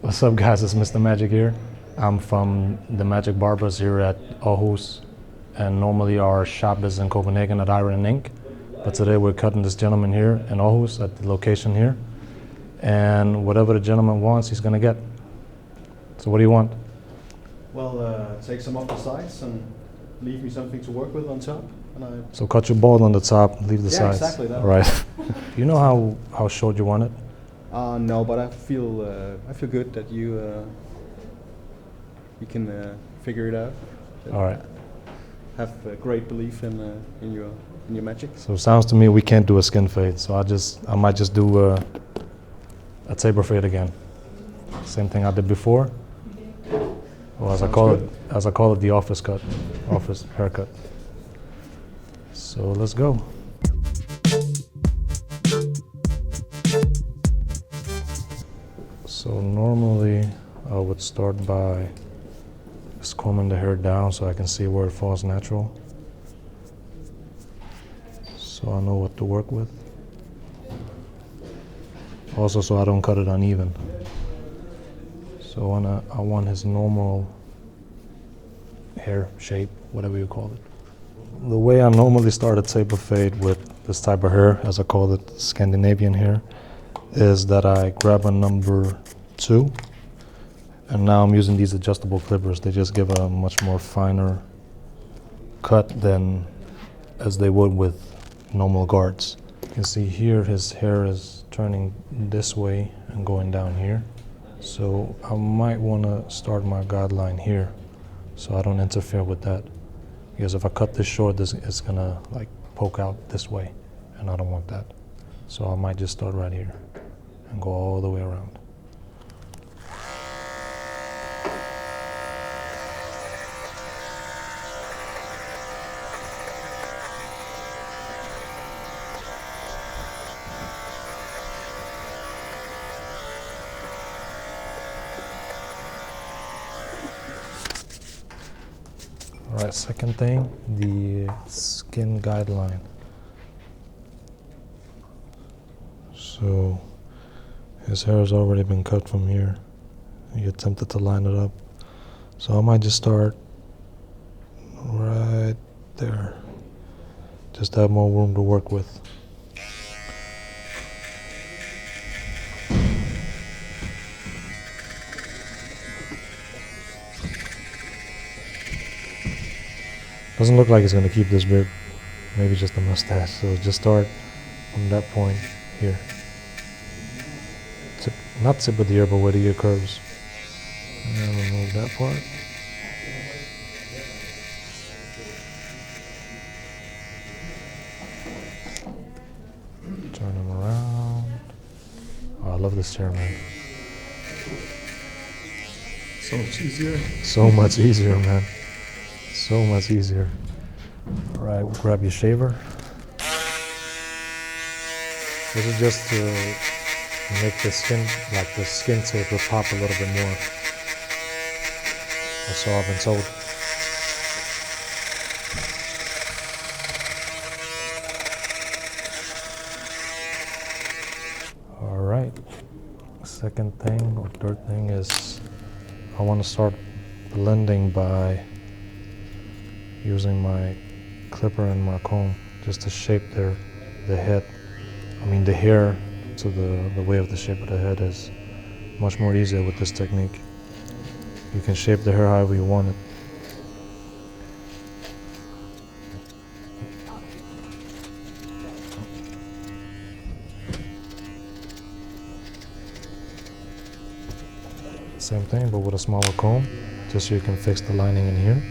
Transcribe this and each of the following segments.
What's up, guys? It's Mr. Magic here. I'm from the Magic Barbers here at Aarhus, and normally our shop is in Copenhagen at Iron Ink. But today we're cutting this gentleman here in Aarhus at the location here, and whatever the gentleman wants, he's gonna get. So what do you want? Well, take some off the sides and leave me something to work with on top. So cut your bald on the top, leave the sides. Yeah, exactly that. All right. You know how short you want it? No, but I feel good that you can figure it out. All right. Have a great belief in your magic. So it sounds to me we can't do a skin fade. So I might just do a taper fade again. Same thing I did before. Or as I call it, the office cut, office haircut. So let's go. So normally I would start by just combing the hair down so I can see where it falls natural. So I know what to work with. Also so I don't cut it uneven. So I want his normal hair shape, whatever you call it. The way I normally start a taper fade with this type of hair, as I call it Scandinavian hair, is that I grab a number 2, and now I'm using these adjustable clippers. They just give a much more finer cut than as they would with normal guards. You can see here his hair is turning this way and going down here. So I might want to start my guideline here so I don't interfere with that. Because if I cut this short, it's gonna like poke out this way, and I don't want that. So I might just start right here and go all the way around. All right, second thing, the skin guideline. So his hair has already been cut from here. He attempted to line it up. So I might just start right there. Just to have more room to work with. Doesn't look like he's gonna keep this beard. Maybe just a mustache. So just start from that point here. Not tip of the ear, but where the ear curves. And remove that part. Turn him around. Oh, I love this chair, man. So much easier. So much easier, man. So much easier. All right, grab your shaver. This is just to make the skin taper pop a little bit more. Or so I've been told. All right. Second thing or third thing is I want to start blending by using my clipper and my comb just to shape the head. The hair to the way of the shape of the head is much more easier with this technique. You can shape the hair however you want it. Same thing, but with a smaller comb, just so you can fix the lining in here.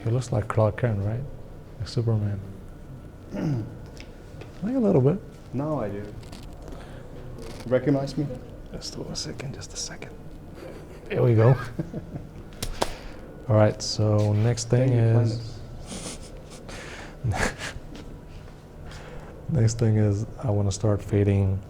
He looks like Clark Kent, right? Like Superman. Like a little bit. Now I do. Recognize me? Just a second. There we go. All right, so next thing is next thing is I want to start fading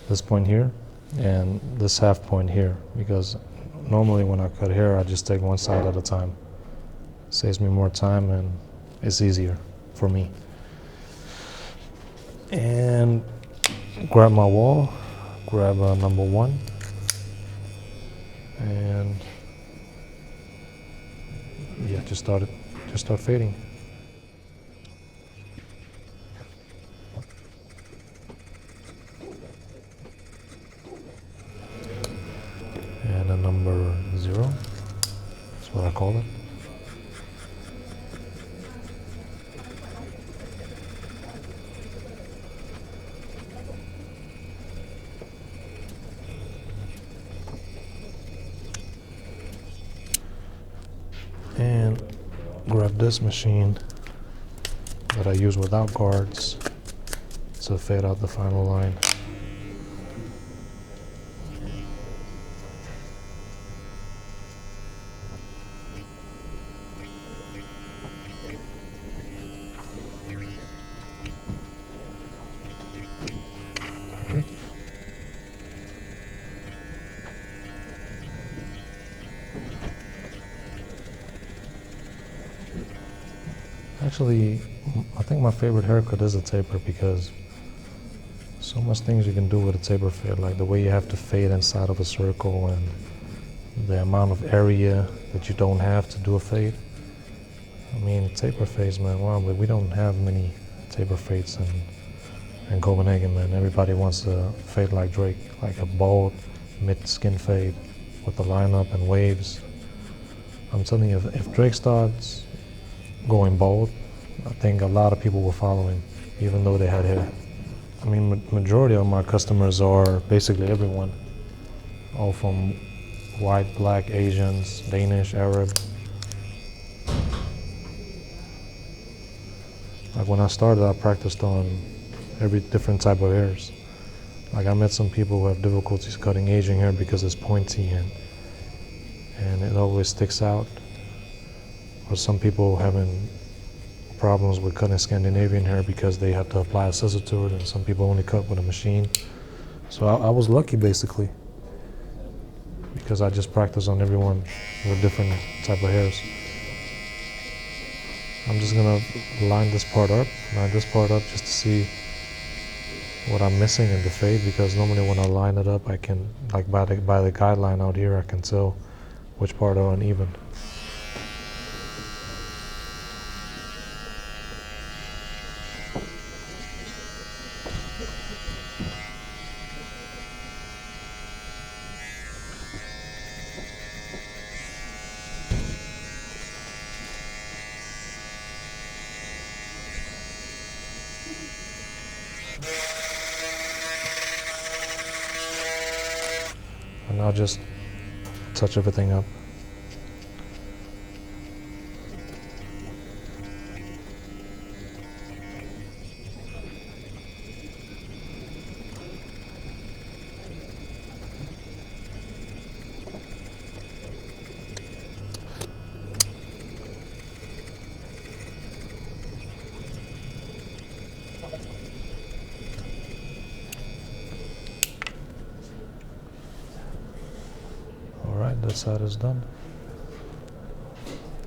this point here and this half point here, because normally when I cut hair I just take one side at a time. Saves me more time and it's easier for me. And grab my wall, grab number 1, and yeah, just start fading. And a number 0, that's what I call it. And grab this machine that I use without guards to fade out the final line. Okay. Actually, I think my favorite haircut is a taper, because so much things you can do with a taper fade, like the way you have to fade inside of a circle and the amount of area that you don't have to do a fade. I mean, taper fades, man, wow, but we don't have many taper fades in Copenhagen, man. Everybody wants to fade like Drake, like a bald mid-skin fade with the lineup and waves. I'm telling you, if Drake starts going bald, I think a lot of people will follow him, even though they had hair. I mean, majority of my customers are basically everyone, all from white, black, Asians, Danish, Arab. Like when I started, I practiced on every different type of hairs. Like I met some people who have difficulties cutting Asian hair because it's pointy and it always sticks out. Or some people having problems with cutting Scandinavian hair because they have to apply a scissor to it, and some people only cut with a machine. So I was lucky basically, because I just practiced on everyone with different type of hairs. I'm just gonna line this part up just to see what I'm missing in the fade, because normally when I line it up I can, like by the guideline out here, I can tell which part are uneven. And I'll just touch everything up. Alright, that side is done.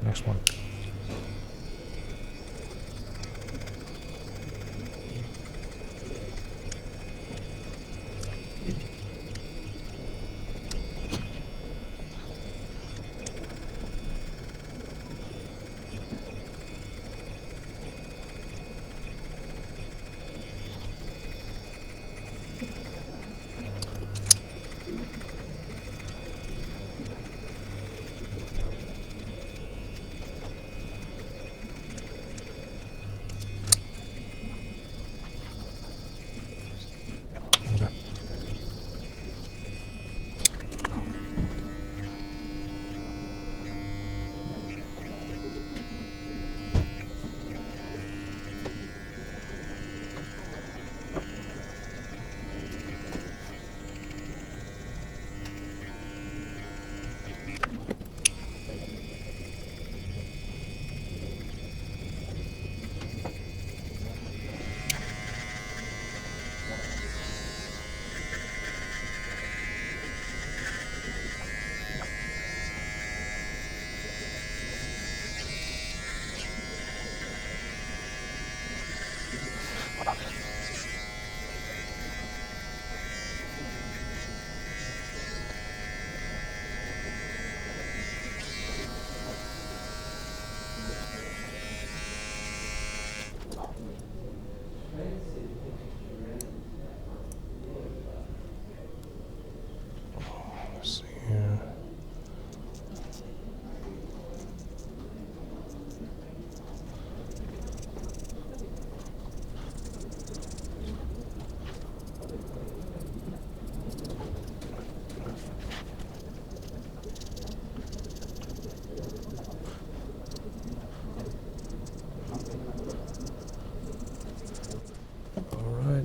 Next one.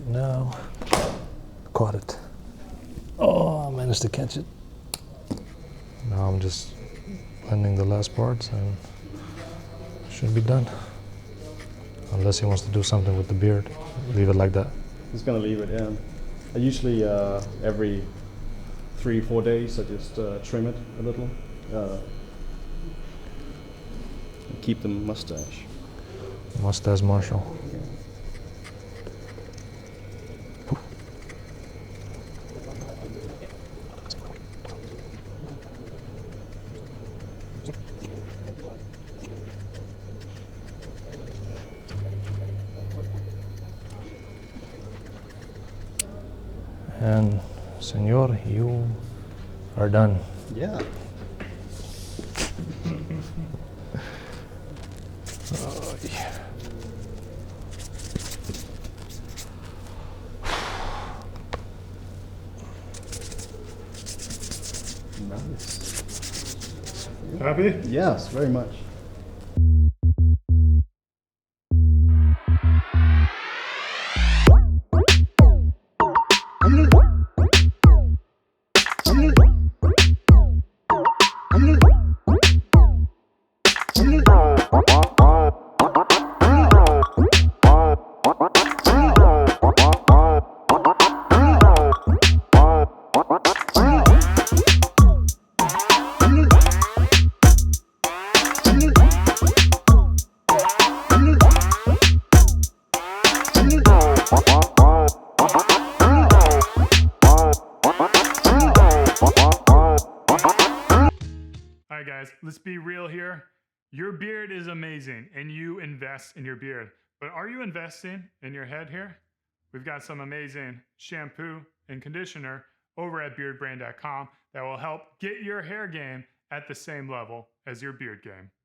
now. Caught it. Oh, I managed to catch it. Now I'm just blending the last parts and should be done. Unless he wants to do something with the beard. Leave it like that. He's gonna leave it, yeah. I usually, every 3-4 days, I just trim it a little. And keep the mustache. Mustache Marshall. And senor, you are done. Yeah. Oh, yeah. Nice. Happy? Yes, very much. All right, guys, let's be real here. Your beard is amazing and you invest in your beard. But are you investing in your head here? We've got some amazing shampoo and conditioner over at beardbrand.com that will help get your hair game at the same level as your beard game.